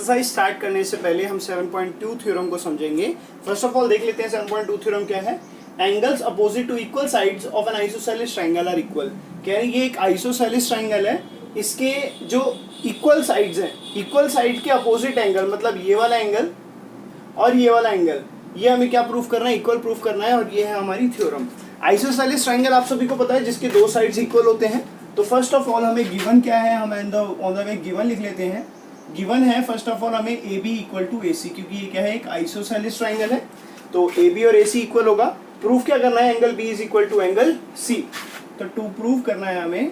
Exercise start करने से पहले हम 7.2 थ्योरम को समझेंगे। फर्स्ट ऑफ ऑल देख लेते हैं 7.2 थ्योरम क्या है। Angles opposite to equal sides of an isosceles triangle are equal. कह रहे ये एक आइसोसेलेस ट्रायंगल है, इसके जो इक्वल साइड्स हैं, इक्वल साइड के अपोजिट एंगल मतलब ये वाला एंगल और ये वाला एंगल, ये हमें क्या प्रूफ करना है, इक्वल प्रूफ करना है। और ये है हमारी थ्योरम। आइसोसेलेस ट्रायंगल आप सभी को पता है जिसके दो साइड्स इक्वल होते हैं। तो फर्स्ट ऑफ ऑल हमें गिवन क्या है, हम ऑन द वे गिवन लिख लेते हैं। गिवन है फर्स्ट ऑफ ऑल हमें A B equal to A सी, क्योंकि ये क्या है एक आइसोसेलेस ट्रायंगल है, तो ए बी और ए सी इक्वल होगा। प्रूफ क्या करना है, angle B is equal to angle C. तो टू प्रूव करना है हमें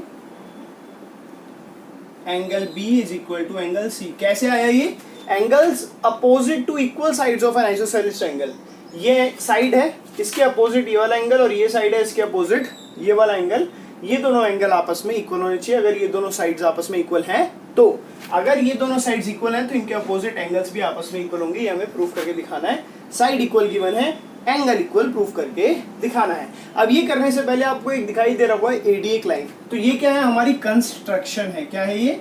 angle B is equal to angle C. कैसे आया ये, angles opposite to equal sides of an isosceles triangle. ये साइड है, इसके अपोजिट ये वाला एंगल, और ये साइड है इसके अपोजिट ये वाला एंगल। ये दोनों एंगल आपस में इक्वल होने चाहिए। अगर ये दोनों साइड्स आपस में इक्वल हैं तो, अगर ये दोनों साइड्स इक्वल हैं तो इनके अपोजिट एंगल्स भी आपस में इक्वल होंगे। ये हमें प्रूफ करके दिखाना है। साइड इक्वल गिवन है, एंगल इक्वल प्रूफ करके दिखाना है। अब ये करने से पहले आपको एक दिखाई दे रहा हुआ है एडी एक लाइन, तो ये क्या है, हमारी कंस्ट्रक्शन है। क्या है ये,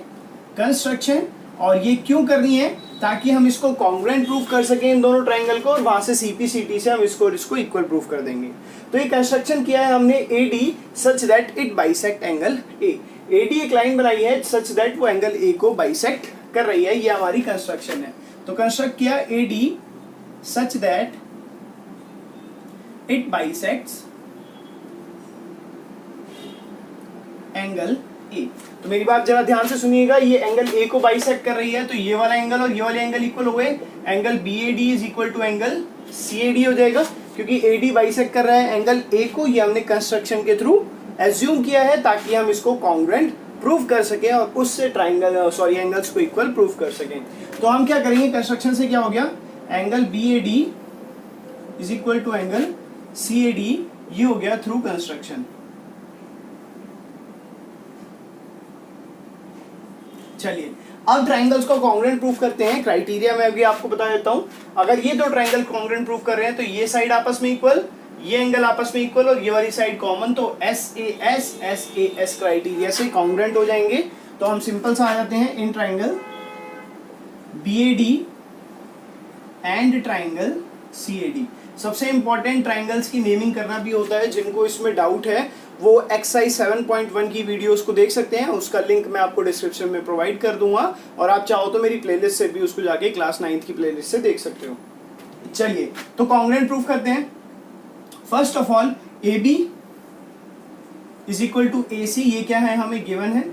कंस्ट्रक्शन। और ये क्यों करनी है, ताकि हम इसको कॉन्ग्रुएंट प्रूफ कर सकें इन दोनों ट्रायंगल को, और वहां से सीपी सीटी से हम इसको इक्वल प्रूफ कर देंगे। तो ये कंस्ट्रक्शन किया है हमने AD such that it bisect angle A. AD एक लाइन बनाई है सच दैट वो एंगल ए को बाइसेक्ट कर रही है, ये हमारी कंस्ट्रक्शन है। तो कंस्ट्रक्ट किया AD such that it bisects angle A. तो मेरी बात जरा ध्यान से सुनिएगा, ये एंगल ए को बाइसेक्ट कर रही है, तो ये वाला एंगल और ये वाले एंगल इक्वल हो गए। Angle B A D is equal to angle C A D हो जाएगा, क्योंकि ए डी बाइसेक्ट कर रहा है एंगल ए को। ये हमने कंस्ट्रक्शन के थ्रू एज्यूम किया है ताकि हम इसको कॉन्ग्रुएंट प्रूफ कर सकें और उससे एंगल्स को इक्वल प्रूफ कर सकें। तो हम क्या करेंगे, कंस्ट्रक्शन से क्या हो गया, angle B A D is equal to angle C A D, ये हो गया थ्रू कंस्ट्रक्शन। चलिए अब ट्रायंगल्स को कॉन्ग्रुएंट प्रूफ करते हैं। क्राइटेरिया मैं अभी आपको बता देता हूं। अगर ये दो ट्रायंगल कॉन्ग्रुएंट प्रूफ कर रहे हैं तो ये साइड आपस में इक्वल, ये एंगल आपस में इक्वल और ये वाली साइड कॉमन, तो एस ए एस क्राइटेरिया से कॉन्ग्रुएंट हो जाएंगे। तो हम सिंपल सा आ जाते हैं, in triangle B A D and triangle C A D. सबसे इंपॉर्टेंट ट्रायंगल्स की नेमिंग करना भी होता है। जिनको इसमें डाउट है वो एक्सरसाइज 7.1 की वीडियोस को देख सकते हैं, उसका लिंक मैं आपको डिस्क्रिप्शन में प्रोवाइड कर दूंगा, और आप चाहो तो मेरी प्लेलिस्ट से भी उसको जाके क्लास 9th की प्लेलिस्ट से देख सकते हो। चलिए तो कॉन्ग्रुएंट प्रूफ करते हैं। First of all A B is equal to A C, ये क्या है, हमें गिवन है,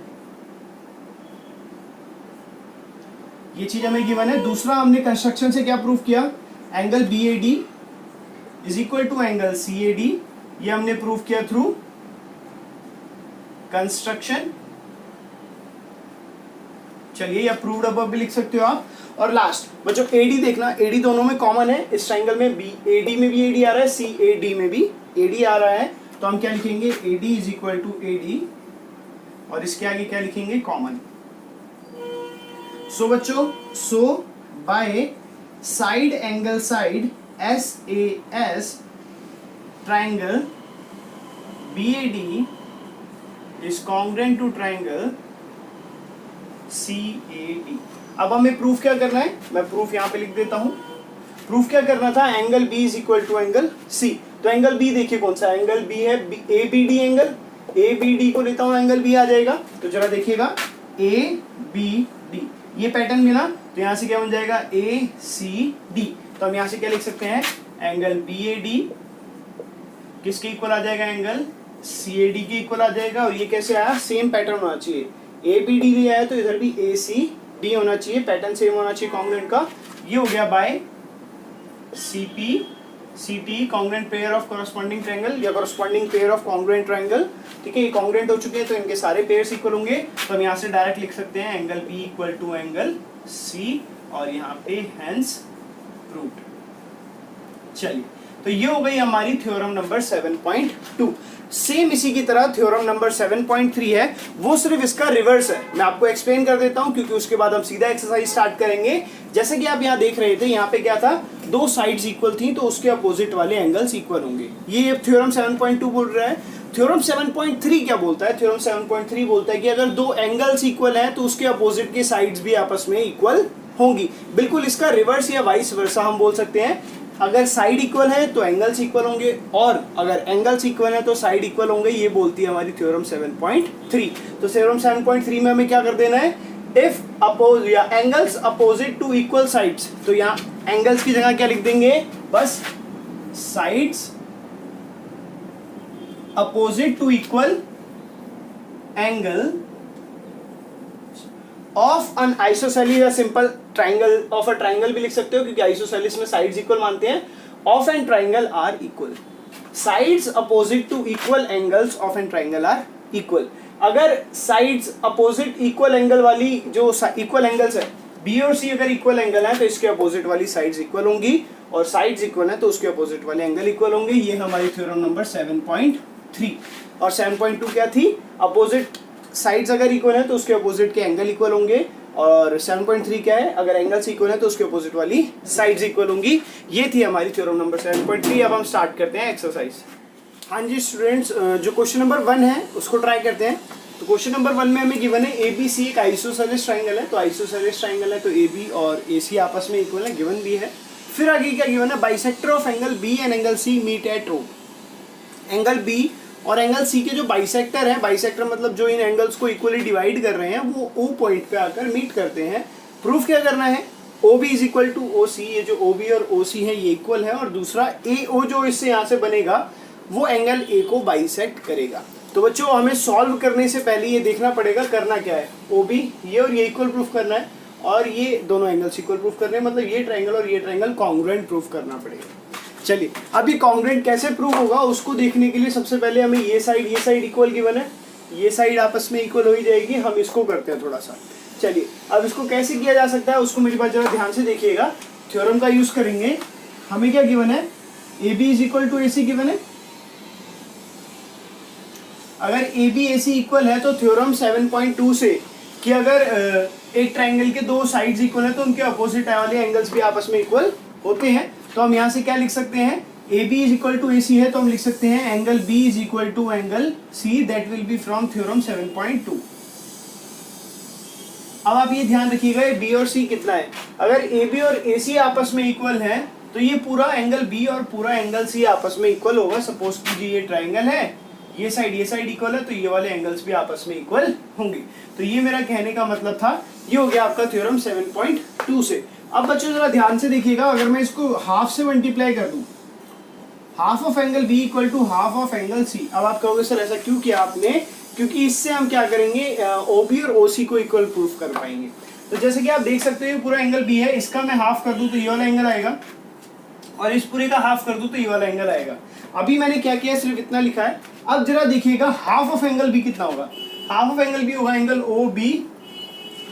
ये चीज हमें गिवन है। दूसरा हमने कंस्ट्रक्शन से क्या प्रूफ किया, angle B A D is equal to angle C A D, ये हमने प्रूफ किया थ्रू कंस्ट्रक्शन। चलिए या प्रूव्ड अबव भी लिख सकते हो आप। और लास्ट बच्चों एडी देखना, एडी दोनों में कॉमन है। इस ट्रायंगल में बी एडी में भी एडी आ रहा है, सी ए डी में भी एडी आ रहा है, तो हम क्या लिखेंगे, AD is equal to AD, और इसके आगे क्या लिखेंगे, कॉमन। सो बच्चों, so by side angle side S A S triangle B A D is congruent to triangle CAD। अब हमें प्रूफ क्या करना है, मैं प्रूफ यहां पे लिख देता हूं। प्रूफ क्या करना था, angle B is equal to angle C। तो एंगल B देखिए कौन सा एंगल B है, ABD एंगल, ABD को लेता हूं, एंगल B आ जाएगा। तो जरा देखिएगा ABD, ये पैटर्न मिला, तो यहां से क्या बन जाएगा, ACD। तो हम यहां से क्या लिख सकते हैं, एंगल BAD किसके इक्वल आ जाएगा, एंगल CAD के इक्वल आ जाएगा। और ये कैसे आया, सेम पैटर्न होना चाहिए, ABD लिया है तो इधर भी ACD होना चाहिए, पैटर्न सेम होना चाहिए कॉन्ग्रुएंट का। ये हो गया by CP congruent pair of corresponding triangle या corresponding pair of congruent triangle. ठीक है, ये कॉन्ग्रुएंट हो चुके हैं तो इनके सारे पेयर्स इक्वल होंगे। तो हम यहाँ से डायरेक्ट लिख सकते हैं angle B equal to angle C, और यहाँ पे हेंस प्रूव्ड। चलिए तो ये हो गई हमारी थ्योरम नंबर 7.2। सेम इसी की तरह थ्योरम नंबर 7.3 है, वो सिर्फ इसका रिवर्स है। मैं आपको एक्सप्लेन कर देता हूं क्योंकि उसके बाद हम सीधा एक्सरसाइज स्टार्ट करेंगे। जैसे कि आप यहाँ देख रहे थे, यहाँ पे क्या था, दो साइड्स इक्वल थी तो उसके अपोजिट वाले एंगल्स इक्वल होंगे। ये थ्योरम 7.2 बोल रहा है। थ्योरम 7.3 क्या बोलता है, थ्योरम 7.3 बोलता है कि अगर दो एंगल्स इक्वल हैं तो उसके अपोजिट के साइड्स भी आपस में इक्वल होंगी। बिल्कुल इसका रिवर्स या वाइस वर्सा हम बोल सकते हैं, अगर साइड इक्वल है तो एंगल्स इक्वल होंगे, और अगर एंगल्स इक्वल है तो साइड इक्वल होंगे। ये बोलती है हमारी थ्योरम 7.3। तो थ्योरम 7.3 में हमें क्या कर देना है, इफ अपोज या angles opposite to equal sides, तो यहाँ एंगल्स की जगह क्या लिख देंगे, बस sides opposite to equal angle of an isosceles या simple triangle of a triangle भी लिख सकते हो, क्योंकि आइसोसेलिस में साइड्स इक्वल मानते हैं। Of an triangle are equal, sides opposite to equal angles of an triangle are equal. अगर साइड्स अपोजिट इक्वल एंगल वाली जो इक्वल एंगल्स है, बी और सी अगर इक्वल एंगल है तो इसके अपोजिट वाली साइड्स इक्वल होंगी, और साइड्स इक्वल है तो उसके अपोजिट वाले एंगल इक्वल होंगे। ये हमारी थ्योरम नंबर 7.3। और 7.2 क्या थी, अपोजिट साइड्स अगर इक्वल है तो उसके अपोजिट के एंगल इक्वल होंगे, और 7.3 क्या है, अगर एंगल्स इक्वल है तो उसके अपोजिट वाली साइड्स इक्वल होंगी। ये थी हमारी थ्योरम नंबर 7.3। अब हम स्टार्ट करते हैं एक्सरसाइज। हाँ जी स्टूडेंट्स, जो क्वेश्चन नंबर 1 है उसको ट्राई करते हैं। तो क्वेश्चन नंबर 1 में हमें गिवन है ए बी सी एक आइसोसेलेस ट्राइंगल है, तो आइसोसेलेस ट्राइंगल है तो ए बी और ए सी आपस में इक्वल है, गिवन भी है। फिर आगे क्या गिवन है, bisector of angle B and angle C meet at O. Angle B और एंगल सी के जो बाइसेक्टर हैं, बाइसेक्टर मतलब जो इन एंगल्स को इक्वली डिवाइड कर रहे हैं, वो ओ पॉइंट पे आकर मीट करते हैं। प्रूफ क्या करना है, O B is equal to O C, ये जो ओ बी और ओ सी है ये इक्वल है, और दूसरा ए ओ जो इससे यहाँ से बनेगा वो एंगल ए को बाइसेक्ट करेगा। तो बच्चों हमें सॉल्व करने से पहले ये देखना पड़ेगा करना क्या है, ओ बी ये और ये इक्वल प्रूफ करना है, और ये दोनों एंगल्स इक्वल प्रूफ करने हैं, मतलब ये ट्राइंगल और ये ट्राइंगल कॉन्ग्रुएंट प्रूफ करना पड़ेगा। चलिए अभी कॉन्ग्रुएंट कैसे प्रूव होगा उसको देखने के लिए सबसे पहले हमें ये साइड इक्वल गिवन है, ये साइड आपस में इक्वल हो ही जाएगी। हम इसको करते हैं थोड़ा सा। चलिए अब इसको कैसे किया जा सकता है उसको मेरी बात जरा ध्यान से देखिएगा। थ्योरम का यूज करेंगे। हमें क्या गिवन है, A B is equal to A C given है। अगर A B A C equal है तो थ्योरम 7.2 से कि अगर एक ट्राइंगल के दो साइड्स इक्वल है तो उनके अपोजिट वाले एंगल्स भी आपस में इक्वल होते हैं। तो हम यहाँ से क्या लिख सकते हैं, A B is equal to A C है तो हम लिख सकते हैं angle B is equal to angle C, that will be from theorem 7.2। अब आप ये ध्यान रखिएगा बी और सी कितना है, अगर ए बी और ए सी आपस में इक्वल है तो ये पूरा एंगल बी और पूरा एंगल सी आपस में इक्वल होगा। सपोज कीजिए ये ट्राइंगल है, ये साइड इक्वल है, तो ये वाले एंगल्स भी आपस में इक्वल होंगे। तो ये मेरा कहने का मतलब था, ये हो गया आपका थ्योरम 7.2 से। अब बच्चों जरा ध्यान से देखिएगा, अगर मैं इसको हाफ से मल्टीप्लाई कर दूं, half of angle B equal to half of angle C. अब आप कहोगे सर ऐसा क्यों किया आपने, क्योंकि इससे हम क्या करेंगे, ओ बी और ओ सी को इक्वल प्रूफ कर पाएंगे। तो जैसे कि आप देख सकते हो पूरा एंगल बी है, इसका मैं हाफ कर दूं तो ये वाला एंगल आएगा, और इस पूरे का हाफ कर दूं तो ये वाला एंगल आएगा। अभी मैंने क्या किया, सिर्फ इतना लिखा है। अब जरा देखिएगा हाफ ऑफ एंगल बी कितना होगा, हाफ ऑफ एंगल बी होगा एंगल ओ बी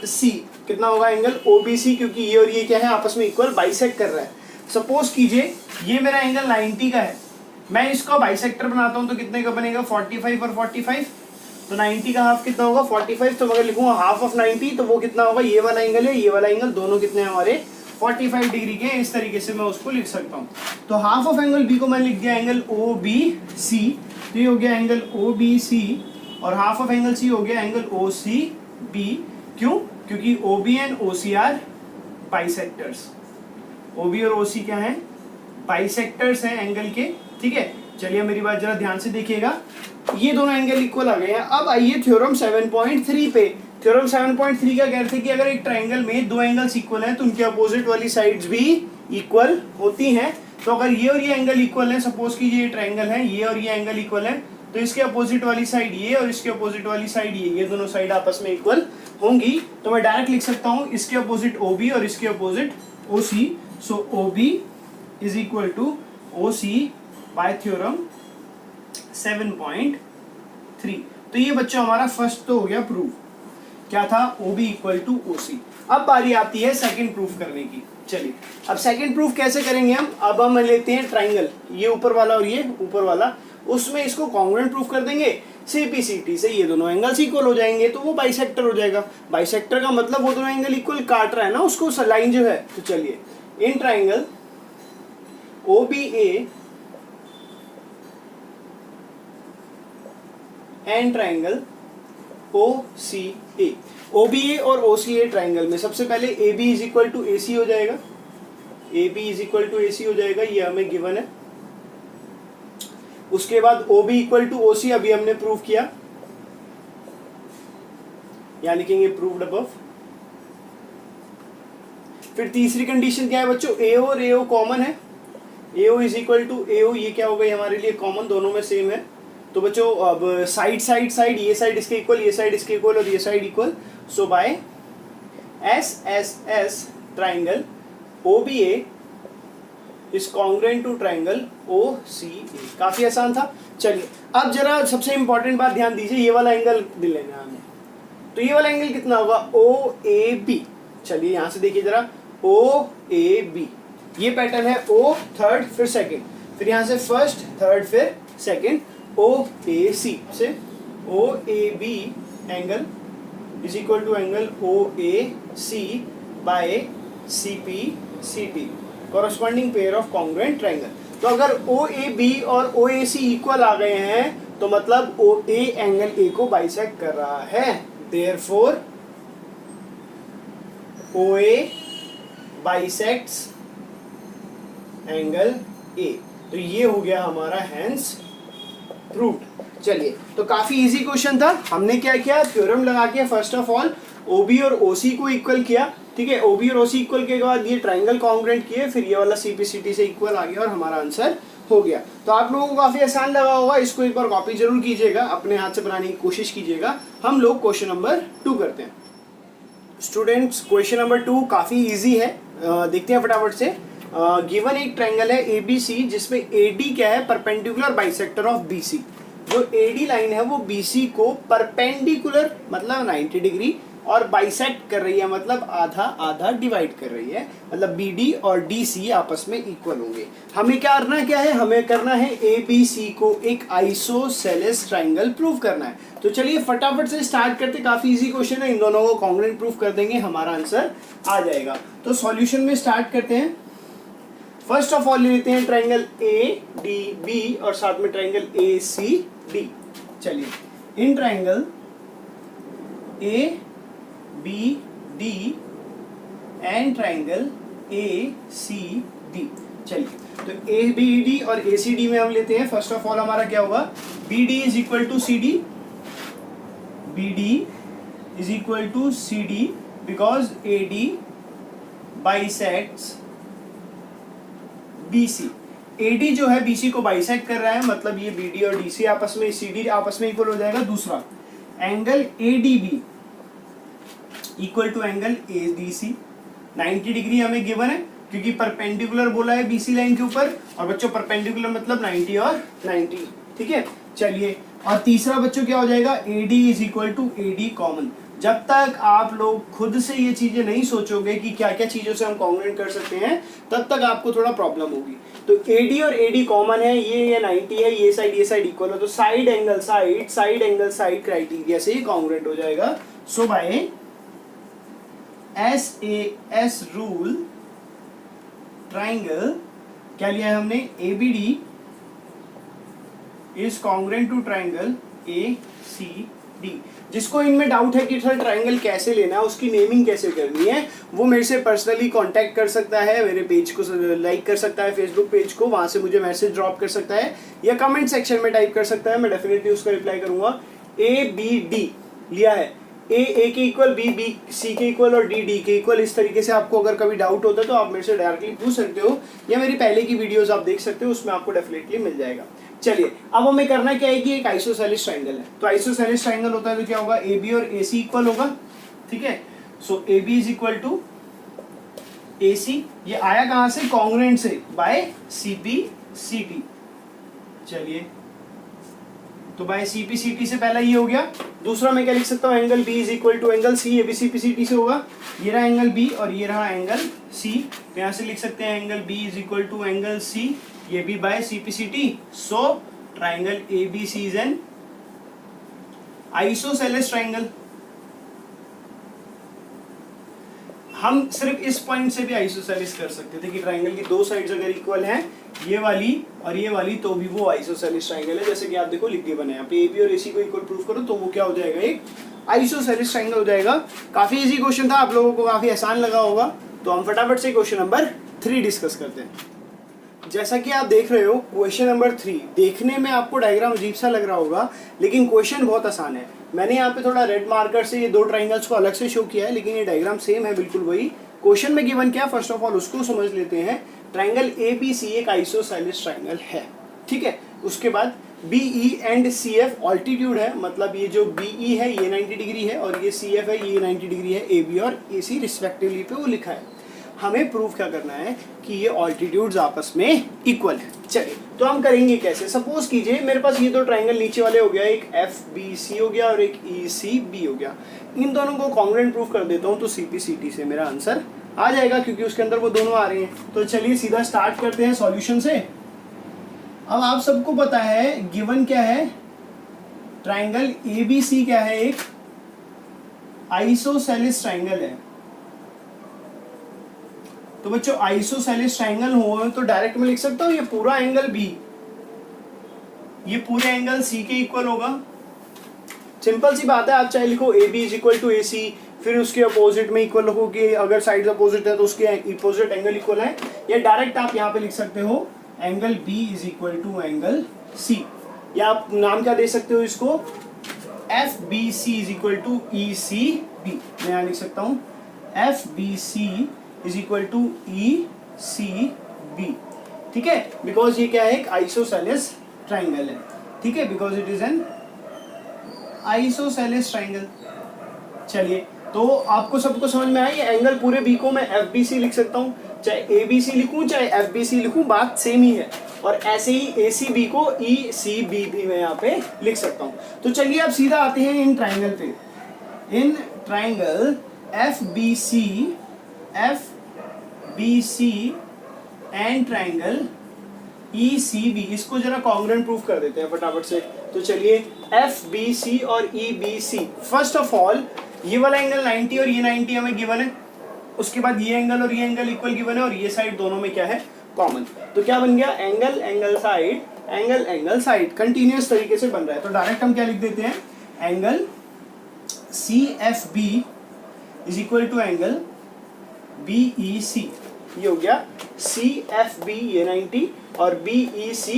सी। कितना होगा, एंगल ओ बी सी, क्योंकि ये और ये क्या है आपस में इक्वल बाइसेक्ट कर रहा है। सपोज कीजिए ये मेरा एंगल 90 का है, मैं इसको बाइसेक्टर बनाता हूं तो कितने का बनेगा, 45 और 45। तो 90 का हाफ कितना होगा, 45। तो अगर लिखूंगा हाफ ऑफ 90 तो वो कितना होगा, ये वाला एंगल है ये वाला एंगल, दोनों कितने हैं हमारे 45 डिग्री के। इस तरीके से मैं उसको लिख सकता हूँ। तो हाफ ऑफ एंगल बी को मैंने लिख दिया एंगल ओ बी सी, तो ये हो गया एंगल ओ बी सी, और हाफ ऑफ एंगल सी हो गया एंगल ओ सी बी। क्यों, क्योंकि O B and O C are bisectors. O B और ओ सी क्या है, बाइसेक्टर्स हैं एंगल के। ठीक है, चलिए मेरी बात जरा ध्यान से देखिएगा, ये दोनों एंगल इक्वल आ गए हैं। अब आइए थ्योरम 7.3 पे। थ्योरम 7.3 क्या कहते हैं कि अगर एक ट्राइंगल में दो एंगल्स इक्वल हैं तो उनके अपोजिट वाली साइड्स भी इक्वल होती हैं। तो अगर ये और ये एंगल इक्वल है, सपोज कीजिए ये ट्राइंगल है, ये और ये एंगल इक्वल है, तो इसके अपोजिट वाली साइड ये और इसके अपोजिट वाली साइड ये दोनों साइड आपस में इक्वल होंगी। तो मैं डायरेक्ट लिख सकता हूँ इसके अपोजिट ओ बी और इसके opposite O C. So O B is equal to O C by theorem 7.3। तो ये बच्चों हमारा फर्स्ट तो हो गया प्रूफ, क्या था, O B equal to O C. अब बारी आती है सेकंड प्रूफ करने की। चलिए अब सेकंड प्रूफ कैसे करेंगे हम। अब हम लेते हैं ट्राइंगल, ये ऊपर वाला और ये ऊपर वाला, उसमें इसको कॉन्ग्रुएंट प्रूफ कर देंगे। सीपीसीटी से ये दोनों एंगल्स इक्वल हो जाएंगे तो वो बाइसेक्टर हो जाएगा। बाइसेक्टर का मतलब वो दोनों एंगल इक्वल काट रहा है ना उसको, लाइन जो है। तो चलिए in triangle O B A and triangle O C A. O B A और ओ सी ए ट्राइंगल में सबसे पहले A B is equal to A C हो जाएगा, A B is equal to A C हो जाएगा, ये हमें गिवन है। उसके बाद O B equal to O C, अभी हमने प्रूव किया, यहां लिखेंगे प्रूव्ड अबव। फिर तीसरी कंडीशन क्या है बच्चों, ए और ए ओ कॉमन है, ए ओ इज इक्वल टू ए ओ, ये क्या हो गई हमारे लिए कॉमन, दोनों में सेम है। तो बच्चों अब साइड साइड साइड, ये साइड इसके इक्वल, ये साइड इसके इक्वल और ये side equal, so by S S S triangle O B A is congruent to triangle O C A. काफी आसान था। चलिए अब जरा सबसे इंपॉर्टेंट बात ध्यान दीजिए, ये वाला एंगल दिल लेना है हमें, तो ये वाला एंगल कितना होगा, ओ ए बी। चलिए यहां से देखिए जरा, ओ ए बी, ये पैटर्न है ओ थर्ड फिर सेकंड, फिर यहां से फर्स्ट थर्ड फिर सेकंड, ओ ए सी से O A B angle is equal to angle O A C by C P C T, corresponding pair of congruent triangle. तो अगर ओ ए बी और ओ A C equal आ गए हैं तो मतलब ओ A angle A को bisect कर रहा है, therefore O A bisects angle A. तो ये हो गया हमारा हैंस प्रूव्ड। चलिए तो काफी इजी क्वेश्चन था, हमने क्या किया, थ्योरम लगा के फर्स्ट ऑफ ऑल ओबी और ओसी को इक्वल किया, ठीक है, ओबी और ओसी इक्वल के बाद ये ट्राइंगल कॉन्ग्रुएंट किए, फिर ये वाला सीपीसीटी से इक्वल आ गया और हमारा आंसर हो गया। तो आप लोगों को काफी आसान लगा होगा, इसको एक बार कॉपी जरूर कीजिएगा, अपने हाथ से बनाने की कोशिश कीजिएगा। हम लोग क्वेश्चन नंबर 2 करते हैं। स्टूडेंट्स क्वेश्चन नंबर 2 काफी इजी है, देखते हैं फटाफट से। गिवन एक ट्राइंगल है एबीसी जिसमें एडी क्या है, परपेंडिकुलर बाइसेक्टर ऑफ बीसी। जो एडी लाइन है वो बीसी को परपेंडिकुलर मतलब 90 डिग्री और बाइसेक्ट कर रही है, मतलब आधा आधा डिवाइड कर रही है, मतलब बीडी और डीसी आपस में इक्वल होंगे। हमें क्या करना क्या है, हमें करना है एबीसी को एक आइसोसेलेस ट्राइंगल प्रूव करना है। तो चलिए फटाफट से स्टार्ट करते, काफी इजी क्वेश्चन है, इन दोनों को कॉन्ग्रुएंट प्रूव कर देंगे, हमारा आंसर आ जाएगा। तो सॉल्यूशन में स्टार्ट करते हैं। फर्स्ट ऑफ ऑल लेते हैं ट्राइंगल ए डी बी और साथ में ट्राइंगल ए सी डी। चलिए in triangle A B D and triangle A C D. चलिए तो ए बी डी और ए सी डी में हम लेते हैं, फर्स्ट ऑफ ऑल हमारा क्या होगा, B D is equal to C D, B D is equal to C D because A D bisects BC. AD जो है बीसी को बाइसेक्ट कर रहा है, मतलब ये बीडी और डीसी आपस में, सीडी आपस में इक्वल हो जाएगा। दूसरा angle ADB equal to angle ADC, 90 degree हमें गिवन है क्योंकि परपेंडिकुलर बोला है बीसी लाइन के ऊपर, और बच्चों परपेंडिकुलर मतलब 90 और 90, ठीक है। चलिए और तीसरा बच्चों क्या हो जाएगा, AD is equal to AD common. जब तक आप लोग खुद से ये चीजें नहीं सोचोगे कि क्या क्या चीजों से हम कॉन्ग्रुएंट कर सकते हैं, तब तक आपको थोड़ा प्रॉब्लम होगी। तो एडी और एडी कॉमन है, ये 90 है, ये साइड इक्वल है, तो साइड एंगल साइड क्राइटेरिया से ही कॉन्ग्रुएंट हो जाएगा। So by SAS rule triangle क्या लिया है हमने, ABD is congruent to triangle ACD। जिसको इनमें डाउट है कि सर ट्राइंगल कैसे लेना है, उसकी नेमिंग कैसे करनी है, वो मेरे से पर्सनली कांटेक्ट कर सकता है, मेरे पेज को लाइक कर सकता है, फेसबुक पेज को, वहां से मुझे मैसेज ड्रॉप कर सकता है या कमेंट सेक्शन में टाइप कर सकता है, मैं डेफिनेटली उसका रिप्लाई करूंगा। ABD लिया है, ए के इक्वल, बी सी के इक्वल और डी के इक्वल। इस तरीके से आपको अगर कभी डाउट होता है तो आप मेरे से डायरेक्टली पूछ सकते हो, या मेरी पहले की वीडियोस आप देख सकते हो, उसमें आपको डेफिनेटली मिल जाएगा। चलिए अब हमें करना क्या है कि एक आइसोसेलेस ट्राइंगल है, तो आइसोसेलेस ट्राइंगल होता है तो क्या होगा, ए बी और ए सी इक्वल होगा, ठीक है। So A B is equal to A C, ये आया कहां से, कॉन्ग्रुएंट से, by C P C T. चलिए तो by C P C T से पहला ये हो गया। दूसरा मैं क्या लिख सकता हूँ, angle B is equal to angle C, ये भी सी पी सी टी से होगा, ये रहा एंगल बी और ये रहा एंगल सी, तो यहाँ से लिख सकते हैं angle B is equal to angle C, ये भी by C P C T. So triangle A B C is an isosceles triangle. हम सिर्फ इस पॉइंट से भी आइसोसेलेस कर सकते थे कि ट्राइंगल की दो साइड्स अगर इक्वल हैं, ये वाली और ये वाली, तो भी वो आइसोसेलेस ट्राइंगल है। जैसे कि आप देखो लिख के बने यहाँ पे, ए बी और ए सी को इक्वल प्रूफ करो तो वो क्या हो जाएगा, एक आइसोसेलेस ट्राइंगल हो जाएगा। काफी इजी क्वेश्चन था, आप लोगों को काफी आसान लगा होगा। तो हम फटाफट से क्वेश्चन नंबर 3 डिस्कस करते हैं। जैसा कि आप देख रहे हो क्वेश्चन नंबर 3, देखने में आपको डायग्राम अजीब सा लग रहा होगा लेकिन क्वेश्चन बहुत आसान है। मैंने यहाँ पे थोड़ा रेड मार्कर से ये 2 ट्राइंगल्स को अलग से शो किया है, लेकिन ये डायग्राम सेम है बिल्कुल वही। क्वेश्चन में गिवन क्या, फर्स्ट ऑफ ऑल उसको समझ लेते हैं। ट्राइंगल ABC एक आइसोसेलेस ट्राइंगल है, ठीक है। उसके बाद BE एंड CF ऑल्टीट्यूड है, मतलब ये जो BE है ये 90 डिग्री है और ये CF है ये 90 डिग्री है, AB और AC रिस्पेक्टिवली पे वो लिखा है। हमें प्रूव क्या करना है कि ये ऑल्टीट्यूड्स आपस में इक्वल है। चलिए तो हम करेंगे कैसे। सपोज कीजिए मेरे पास ये 2 ट्राइंगल नीचे वाले हो गया, एक FBC हो गया और एक ECB हो गया। इन दोनों को कॉन्ग्रुएंट प्रूफ कर देता हूँ तो CPCT से मेरा आंसर आ जाएगा, क्योंकि उसके अंदर वो दोनों आ रहे हैं। तो चलिए सीधा स्टार्ट करते हैं सॉल्यूशन से। अब आप सबको पता है गिवन क्या है, ट्राइंगल ABC क्या है, एक आइसोसेलेस ट्राइंगल है। तो बच्चों आइसोसेलेस ट्राइंगल हो तो डायरेक्ट में लिख सकता हूं ये पूरा एंगल B ये पूरे एंगल C के इक्वल होगा। सिंपल सी बात है, आप चाहे लिखो AB is equal to AC, फिर उसके अपोजिट में इक्वल लिखो कि अगर साइड अपोजिट है तो उसके अपोजिट एंगल इक्वल है, या डायरेक्ट आप यहाँ पे लिख सकते हो angle B is equal to angle C, या आप नाम क्या दे सकते हो इसको, FBC is equal to ECB। मैं यहाँ लिख सकता हूँ FBC is equal to ECB, ठीक है, बिकॉज ये क्या है, एक आइसोसेलेस ट्राइंगल है, ठीक है, because it is an isosceles triangle. चलिए तो आपको सबको समझ में आई, एंगल पूरे B को मैं FBC लिख सकता हूँ, चाहे ABC लिखूं चाहे FBC लिखूं बात सेम ही है। और ऐसे ही ACB को ECB भी मैं यहाँ पे लिख सकता हूँ। तो चलिए अब सीधा आते हैं इन ट्राइंगल पे। In triangle FBC and triangle ECB, इसको जरा कॉन्ग्रुएंट प्रूफ कर देते हैं फटाफट से। तो चलिए FBC और EBC, फर्स्ट ऑफ ऑल ये वाला एंगल 90 और ये 90 हमें गिवन है, उसके बाद ये एंगल और ये एंगल इक्वल गिवन है, और ये साइड दोनों में क्या है, कॉमन। तो क्या बन गया, angle angle side angle angle side continuous तरीके से बन रहा है। तो डायरेक्ट हम क्या लिख देते हैं, angle CFB is equal to angle BEC। ये हो गया CFB ये 90 और BEC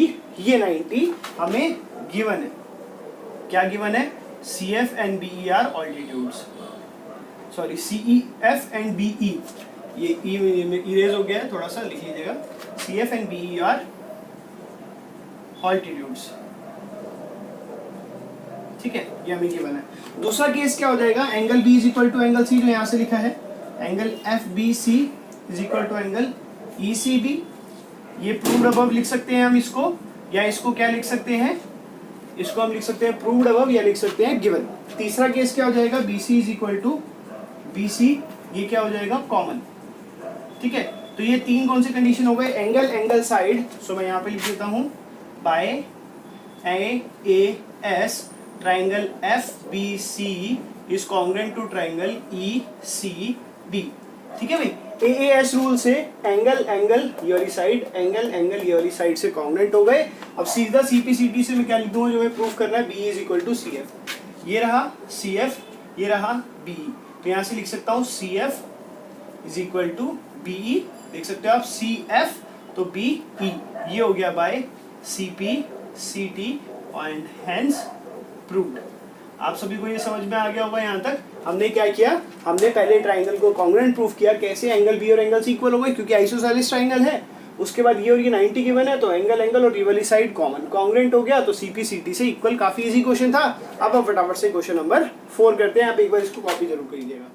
ये 90 हमें गिवन है। क्या गिवन है, CF and BE are altitudes, sorry CEF and BE, ये इरेज हो गया है, थोड़ा सा लिख लीजिएगा, CF and BE are altitudes, ठीक है, ये हमें गिवन है। दूसरा केस क्या हो जाएगा, angle B is equal to angle C, जो यहाँ से लिखा है, angle FBC is equal to angle ECB। ये प्रूव्ड अबव लिख सकते हैं हम इसको, या इसको क्या लिख सकते हैं, इसको हम लिख सकते हैं प्रूव्ड अबव, या लिख सकते हैं गिवन। तीसरा केस क्या हो जाएगा, BC is equal to BC, ये क्या हो जाएगा, कॉमन, ठीक है। तो ये 3 कौन से कंडीशन हो गए, एंगल एंगल साइड, सो मैं यहाँ पे लिख देता हूँ by AAS triangle FBC is congruent to triangle ECB, ठीक है भाई। AAS रूल से एंगल एंगल ये वाली साइड एंगल एंगल ये वाली साइड से कॉन्ग्रुएंट हो गए। अब सीधा CPCT से मैं क्या लिख दूंगा, जो मैं प्रूफ करना है, BE is equal to CF, ये रहा CF, ये रहा BE। तो यहाँ से लिख सकता हूँ CF is equal to BE, देख सकते हो आप CF तो BE, ये हो गया by CPCT and hence proved. आप सभी को ये समझ में आ गया होगा। यहाँ तक हमने क्या किया, हमने पहले ट्राइंगल को कॉन्ग्रुएंट प्रूफ किया, कैसे, एंगल B और एंगल C इक्वल हो गए क्योंकि आइसोसेलेस ट्राइंगल है। उसके बाद ये और ये 90 गिवन है, तो एंगल एंगल और ये वाली साइड कॉमन कॉन्ग्रुएंट हो गया, तो CPCT से इक्वल। काफी इजी क्वेश्चन था। अब हम फटाफट से क्वेश्चन नंबर 4 करते हैं, आप एक बार इसको कॉपी जरूर करिएगा।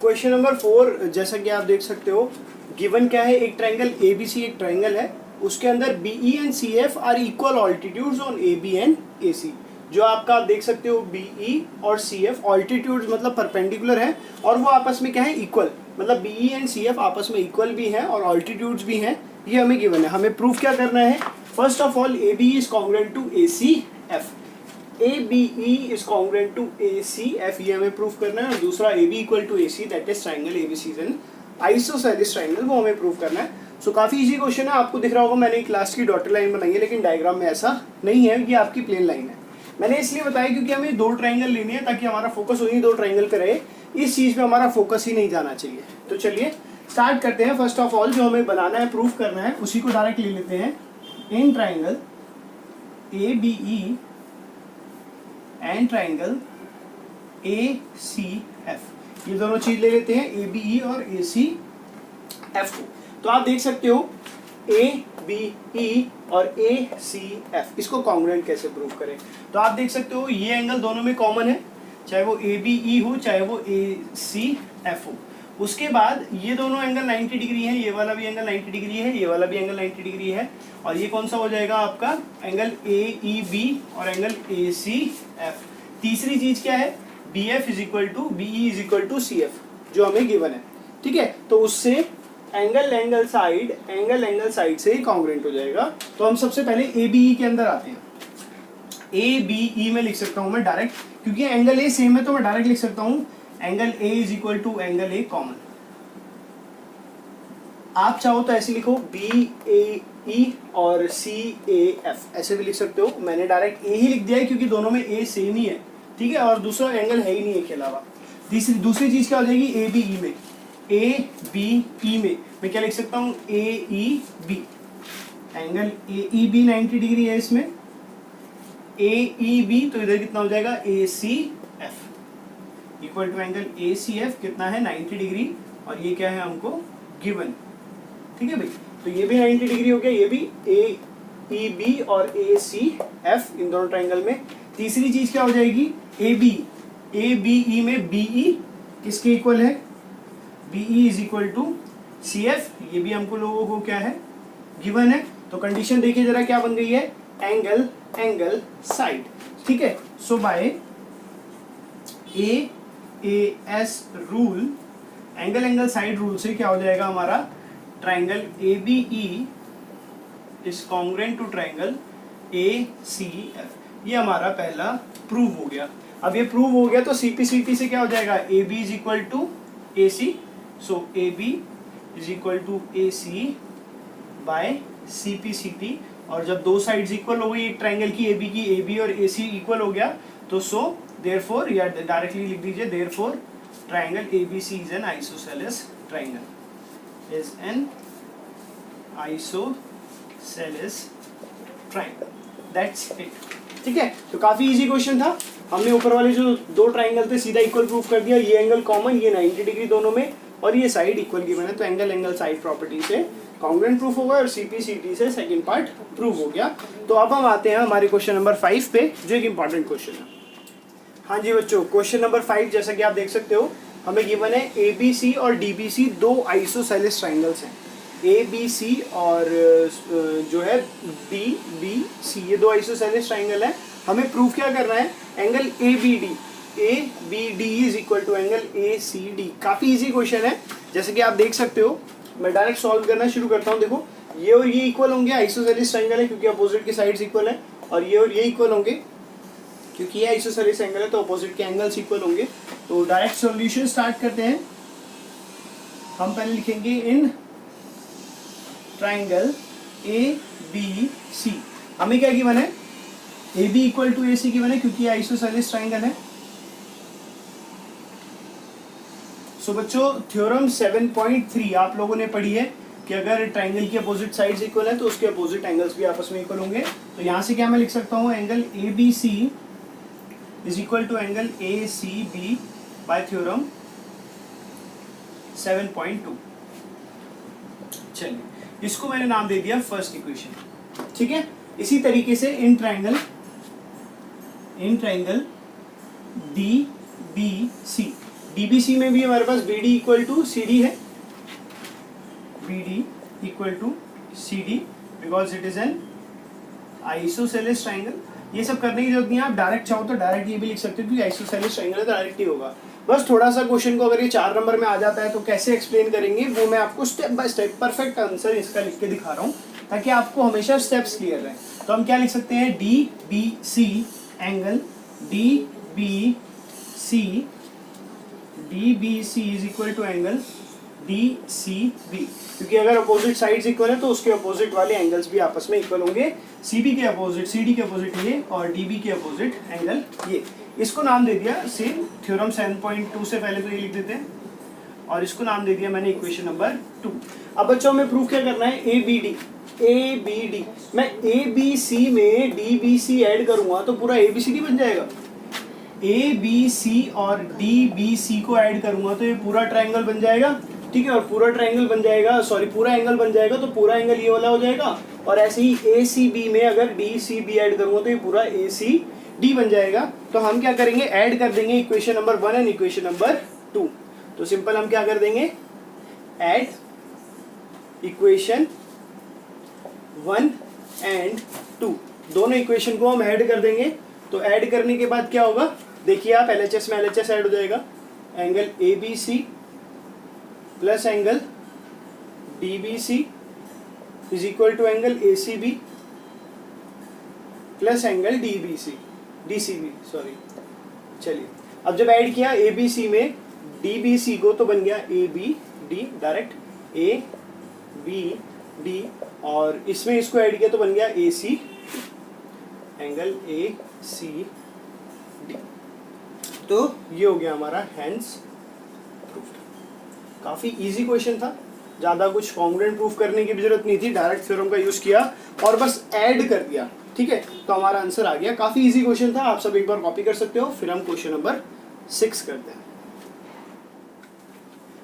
क्वेश्चन नंबर 4, जैसा कि आप देख सकते हो गिवन क्या है, एक ट्राइंगल ABC एक ट्राइंगल है, उसके अंदर BE and CF are equal altitudes on AB and AC। जो आपका आप देख सकते हो BE और CF ऑल्टीट्यूड्स मतलब परपेंडिकुलर है, और वो आपस में क्या है, इक्वल, मतलब BE एंड CF आपस में इक्वल भी हैं और ऑल्टीट्यूड्स भी हैं। ये हमें गिवन है। हमें प्रूफ क्या करना है, first of all AB is congruent to ACF, ABE is congruent to ACF, ये हमें प्रूफ करना है। और दूसरा AB equal to AC, that is triangle ABC is an isosceles triangle, वो हमें प्रूफ करना है। सो काफी इजी क्वेश्चन है। आपको दिख रहा होगा मैंने एक लास्ट की डॉटेड लाइन बनाई है, लेकिन डायग्राम में ऐसा नहीं है, ये आपकी प्लेन लाइन है। मैंने इसलिए बताया क्योंकि हमें दो ट्राइंगल लेने हैं ताकि हमारा फोकस उन्हीं दो ट्राइंगल पे रहे, इस चीज़ पे हमारा फोकस ही नहीं जाना चाहिए। तो चलिए स्टार्ट करते हैं। फर्स्ट ऑफ ऑल जो हमें बनाना है, प्रूफ करना है, उसी को डायरेक्ट ले लेते हैं। In triangle ABE and triangle ACF, ये दोनों चीज ले लेते हैं, ABE और ACF को। तो आप देख सकते हो ABE और ACF, इसको कॉन्ग्रुएंट कैसे प्रूव करें। तो आप देख सकते हो ये एंगल दोनों में कॉमन है, चाहे वो ABE हो चाहे वो ACF हो। उसके बाद ये दोनों एंगल 90 डिग्री है, ये वाला भी एंगल 90 डिग्री है, ये वाला भी एंगल 90 डिग्री है, और ये कौन सा हो जाएगा आपका एंगल AEB और एंगल ACF। तीसरी चीज क्या है, BF is equal to BE is equal to CF, जो हमें गिवन है। ठीक है, तो उससे एंगल साइड से ही कॉन्ग्रुएंट हो जाएगा। तो हम सबसे पहले ABE के अंदर आते हैं। ABE में लिख सकता हूं मैं डायरेक्ट, क्योंकि एंगल A सेम है तो मैं डायरेक्ट लिख सकता हूं angle A is equal to angle A common. आप चाहो तो ऐसे लिखो BAE और CAF, ऐसे भी लिख सकते हो। मैंने डायरेक्ट A ही लिख दिया है क्योंकि दोनों में A सेम ही है। ठीक है, और दूसरा एंगल है ही नहीं के अलावा। दूसरी चीज क्या हो जाएगी, ABE में, ABE में मैं क्या लिख सकता हूँ AEB, एंगल AEB 90 डिग्री है इसमें, AEB तो इधर कितना हो जाएगा ACF equal to angle ACF कितना है 90 डिग्री, और ये क्या है हमको गिवन। ठीक है भाई, तो ये भी 90 डिग्री हो गया, ये भी AEB और ACF इन दोनों ट्राइंगल में। तीसरी चीज क्या हो जाएगी, ABE में BE किसके इक्वल है, BE is equal to CF, ये भी हमको लोगों को क्या है गिवन है। तो कंडीशन देखिए जरा क्या बन गई है, एंगल साइड। ठीक है, so by AS rule, angle side rule से क्या हो जाएगा हमारा, triangle ABE is congruent to triangle ACF। ये हमारा पहला प्रूव हो गया। अब ये प्रूव हो गया तो CPCT से क्या हो जाएगा, AB is equal to AC, सो AB is equal to AC by CPCT। और जब दो साइड्स इक्वल हो गई एक ट्राइंगल की AB की, AB और AC इक्वल हो गया, तो सो देयरफॉर, या डायरेक्टली लिख दीजिए therefore triangle ABC is an isosceles triangle, is an isosceles triangle, that's it. ठीक है, तो काफी इजी क्वेश्चन था। हमने ऊपर वाले जो दो ट्राइंगल थे सीधा इक्वल प्रूफ कर दिया, ये एंगल कॉमन, ये 90 डिग्री दोनों में, और ये साइड इक्वल गिवन है, तो एंगल साइड प्रॉपर्टी से कॉन्ग्रुएंट प्रूफ होगा और CPCT से सेकंड पार्ट प्रूव हो गया। तो अब हम आते हैं हमारे क्वेश्चन नंबर 5 पे, जो एक इंपॉर्टेंट क्वेश्चन है। हाँ जी बच्चों, क्वेश्चन नंबर 5 जैसा कि आप देख सकते हो हमें गिवन है ABC और DBC दो आइसोसेलेस ट्राइंगल्स हैं। ABC और जो है DBC, ये दो आइसोसेलेस ट्राइंगल है। हमें प्रूफ क्या करना है, angle ABD is equal to angle ACD। काफी इजी क्वेश्चन है, जैसे कि आप देख सकते हो। मैं डायरेक्ट सॉल्व करना शुरू करता हूँ। देखो ये और ये इक्वल होंगे, आइसोसेलेस ट्राइंगल है क्योंकि अपोजिट के साइड्स इक्वल है, और ये इक्वल होंगे क्योंकि ये आइसोसेलेस एंगल है तो अपोजिट के एंगल्स इक्वल होंगे। तो डायरेक्ट सॉल्यूशन स्टार्ट करते हैं। हम पहले लिखेंगे इन ट्राइंगल ABC, हमें क्या गिवन है, AB equal to AC given है क्योंकि आइसोसेलेस ट्राइंगल है। सो बच्चों थ्योरम 7.3 आप लोगों ने पढ़ी है कि अगर ट्राइंगल की अपोजिट साइड्स इक्वल है तो उसके अपोजिट एंगल्स भी आपस में इक्वल होंगे। तो यहाँ से क्या मैं लिख सकता हूँ, angle ABC is equal to angle ACB by theorem 7.2। चलिए, इसको मैंने नाम दे दिया फर्स्ट इक्वेशन। ठीक है, इसी तरीके से इन ट्राइंगल DBC में भी हमारे पास BD इक्वल टू CD है, BD equal to CD because it is an isosceles triangle. ये सब करने की जरूरत नहीं है, आप डायरेक्ट चाहो तो डायरेक्ट ये भी लिख सकते हो क्योंकि आइसोसेलेस ट्राइंगल है तो डायरेक्ट ही होगा। बस थोड़ा सा क्वेश्चन को अगर ये 4 नंबर में आ जाता है तो कैसे एक्सप्लेन करेंगे वो मैं आपको step by step perfect answer इसका लिख के दिखा रहा हूँ ताकि आपको हमेशा स्टेप्स क्लियर रहे। तो हम क्या लिख सकते हैं, DBC angle DBC is equal to angle DCB, क्योंकि अगर अपोजिट साइड्स इक्वल है तो उसके अपोजिट वाले एंगल्स भी आपस में इक्वल होंगे। सी बी के अपोजिट, सी डी के अपोजिट ये और डी बी के अपोजिट एंगल ये। इसको नाम दे दिया सेम थ्योरम 7.2 से पहले तो ये लिख देते हैं, और इसको नाम दे दिया मैंने इक्वेशन नंबर 2। अब बच्चों में प्रूफ क्या करना है, A B D, A B D. मैं ए बी सी में डी बी सी ऐड करूंगा तो पूरा ए बी सी डी बन जाएगा। ए बी सी और डी बी सी को ऐड करूंगा तो ये पूरा ट्रायंगल बन जाएगा, ठीक है। और पूरा ट्रायंगल बन जाएगा, सॉरी पूरा एंगल बन जाएगा, तो पूरा एंगल ये वाला हो जाएगा। और ऐसे ही ए सी बी में अगर डी सी बी ऐड करूंगा तो ये पूरा ए सी डी बन जाएगा। तो हम क्या करेंगे, ऐड कर देंगे equation number 1 and equation number 2। तो सिंपल हम क्या कर देंगे, ऐड इक्वेशन 1 एंड 2, दोनों इक्वेशन को हम ऐड कर देंगे। तो ऐड करने के बाद क्या होगा, देखिए आप LHS में LHS ऐड हो जाएगा, angle ABC plus angle DBC is equal to angle ACB plus angle DCB sorry. चलिए अब जब ऐड किया ABC में DBC को तो बन गया ABD डायरेक्ट ABD, और इसमें इसको ऐड किया तो बन गया AC एंगल ACD। तो ये हो गया हमारा हैंड्स प्रूफ्ड। काफ़ी इजी क्वेश्चन था, ज़्यादा कुछ कॉन्ग्रुएंट प्रूफ करने की भी जरूरत नहीं थी, डायरेक्ट थ्योरम का यूज़ किया और बस ऐड कर दिया, ठीक है। तो हमारा आंसर आ गया। काफ़ी इजी क्वेश्चन था, आप सब एक बार कॉपी कर सकते हो। फिर हम क्वेश्चन नंबर 6 करते हैं।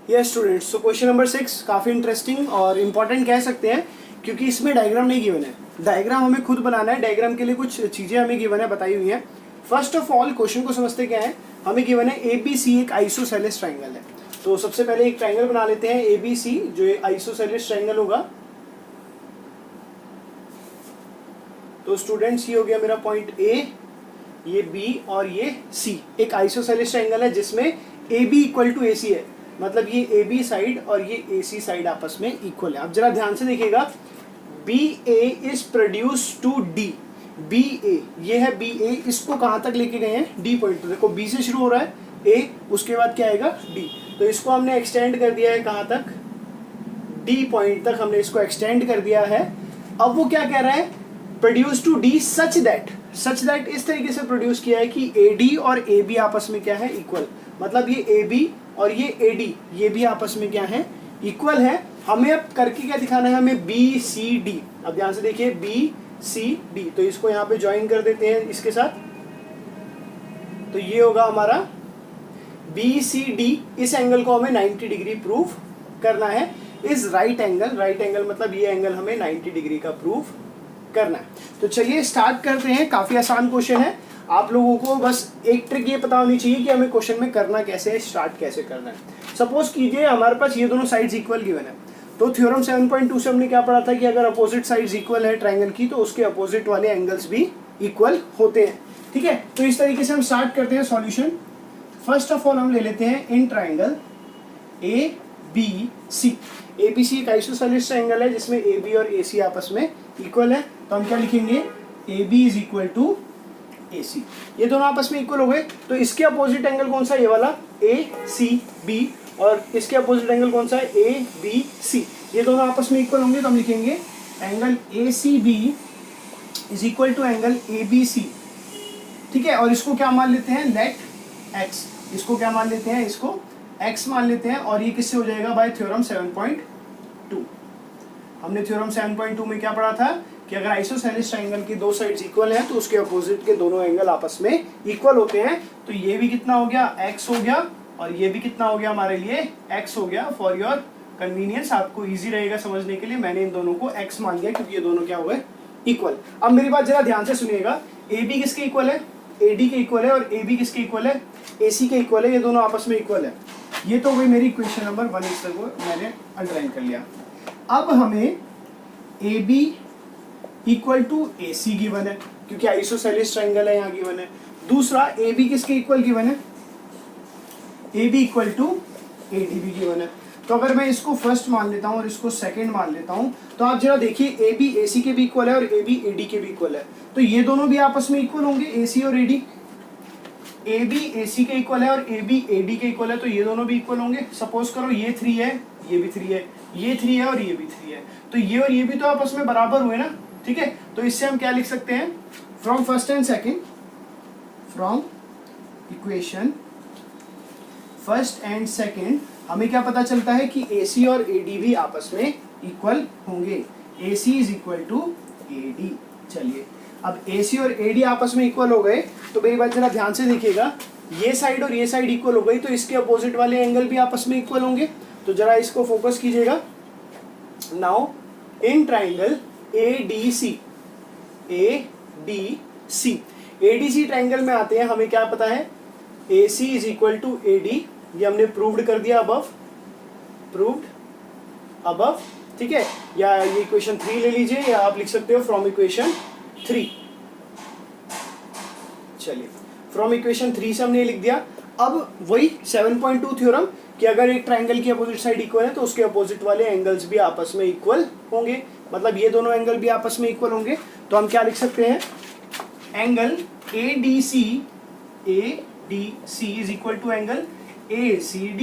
यस स्टूडेंट्स, तो क्वेश्चन नंबर 6 काफ़ी इंटरेस्टिंग और इम्पॉर्टेंट कह सकते हैं, क्योंकि इसमें डायग्राम नहीं गिवन है। डायग्राम हमें खुद बनाना है, डायग्राम के लिए कुछ चीज़ें हमें गिवन है, बताई हुई हैं। फर्स्ट ऑफ ऑल क्वेश्चन को समझते क्या है, हमें गिवन है ABC एक आइसोसेलेस ट्राइंगल है। तो सबसे पहले एक ट्राइंगल बना लेते हैं ABC, जो एक आइसोसेलेस ट्राइंगल होगा। तो स्टूडेंट्स ये हो गया मेरा पॉइंट A, ये B और ये C। एक आइसोसेलेस ट्राइंगल है जिसमें AB इक्वल टू AC है, मतलब ये AB साइड और ये AC साइड आपस में इक्वल है। अब जरा ध्यान से देखिएगा, BA is produce to D, BA ये है BA, इसको कहाँ तक लेके गए हैं, D पॉइंट। तो देखो B से शुरू हो रहा है A, उसके बाद क्या आएगा D, तो इसको हमने एक्सटेंड कर दिया है कहाँ तक, D पॉइंट तक हमने इसको एक्सटेंड कर दिया है। अब वो क्या कह रहा है, produce to D such that इस तरीके से प्रोड्यूस किया है कि AD और AB आपस में क्या है, इक्वल। मतलब ये AB और ये AD ये भी आपस में क्या है, इक्वल है। हमें अब करके क्या दिखाना है, हमें BCD। अब ध्यान से देखिए BCD, तो इसको यहाँ पे ज्वाइन कर देते हैं इसके साथ। तो ये होगा हमारा BCD। इस एंगल को हमें 90 डिग्री प्रूफ करना है। इस राइट एंगल मतलब ये एंगल हमें 90 डिग्री का प्रूफ करना है। तो चलिए स्टार्ट करते हैं। काफ़ी आसान क्वेश्चन है, आप लोगों को बस एक ट्रिक ये पता होनी चाहिए कि हमें क्वेश्चन में करना कैसे है, स्टार्ट कैसे करना है। सपोज कीजिए हमारे पास ये दोनों साइड्स इक्वल गिवन है, तो थ्योरम 7.2 से हमने क्या पढ़ा था कि अगर अपोजिट साइड्स इक्वल है ट्राइंगल की, तो उसके अपोजिट वाले एंगल्स भी इक्वल होते हैं, ठीक है। तो इस तरीके से हम स्टार्ट करते हैं सॉल्यूशन। फर्स्ट ऑफ ऑल हम ले लेते हैं इन ट्राइंगल ABC। ABC एक आइसोसेलेस ट्राइंगल है जिसमें AB और AC आपस में इक्वल है। तो हम क्या लिखेंगे, AB is equal to AC। ये दोनों आपस में इक्वल हो गए, तो इसके अपोजिट एंगल कौन सा, ये वाला ACB, और इसके अपोजिट एंगल कौन सा है, ABC। ये दोनों आपस में इक्वल होंगे, तो हम लिखेंगे angle ACB is equal to angle ABC, ठीक है। और इसको क्या मान लेते हैं, लेट X, इसको क्या मान लेते हैं, इसको X मान लेते हैं। और ये किससे हो जाएगा, बाय थ्योरम 7.2। हमने थ्योरम 7.2 में क्या पढ़ा था कि अगर आइसोसेलेस ट्राइंगल की दो साइड्स इक्वल हैं तो उसके अपोजिट के दोनों एंगल आपस में इक्वल होते हैं। तो ये भी कितना हो गया, X हो गया, और ये भी कितना हो गया हमारे लिए, X हो गया। फॉर योर कन्वीनियंस, आपको इजी रहेगा समझने के लिए, मैंने इन दोनों को X मान लिया क्योंकि ये दोनों क्या हुए, इक्वल। अब मेरी बात जरा ध्यान से सुनिएगा, AB किसके इक्वल है, AD के इक्वल है, और AB किसके इक्वल है, AC के इक्वल है। ये दोनों आपस में इक्वल है। ये तो वही मेरी इक्वेशन नंबर 1 इस तक मैंने अंडरलाइन कर लिया। अब हमें AB equal to AC given है क्योंकि आइसोसेलेस ट्राइंगल है, यहाँ गिवन है। दूसरा AB किसके इक्वल गिवन है, AB इक्वल टू AD भी गिवन है। तो अगर मैं इसको फर्स्ट मान लेता हूँ और इसको सेकंड मान लेता हूँ, तो आप जरा देखिए AB AC के भी इक्वल है और AB AD के भी इक्वल है। तो ये दोनों भी आपस में इक्वल होंगे, AC और AD। AB AC के इक्वल है और AB AD के इक्वल है, तो ये दोनों भी इक्वल होंगे। सपोज करो ये 3 है, ये भी 3 है, ये 3 है और ये भी 3 है, तो ये और ये भी तो आपस में बराबर हुए ना, ठीक है। तो इससे हम क्या लिख सकते हैं, from first and second, from equation first and second हमें क्या पता चलता है कि AC और AD भी आपस में इक्वल होंगे। AC is equal to AD। चलिए अब AC और AD आपस में इक्वल हो गए तो मेरी बात जरा ध्यान से देखिएगा, ये साइड और ये साइड इक्वल हो गई तो इसके अपोजिट वाले एंगल भी आपस में इक्वल होंगे। तो जरा इसको फोकस कीजिएगा। Now in triangle ADC, ADC triangle में आते हैं, हमें क्या पता है, AC is equal to AD, ये हमने प्रूव्ड कर दिया अबव, ठीक है। या ये इक्वेशन 3 ले लीजिए या आप लिख सकते हो फ्रॉम इक्वेशन 3। चलिए फ्रॉम इक्वेशन 3 से हमने लिख दिया। अब वही 7.2 थ्योरम कि अगर एक ट्राइंगल की अपोजिट साइड इक्वल है तो उसके अपोजिट वाले एंगल्स भी आपस में इक्वल होंगे, मतलब ये दोनों एंगल भी आपस में इक्वल होंगे। तो हम क्या लिख सकते हैं, angle ADC is equal to angle ACD।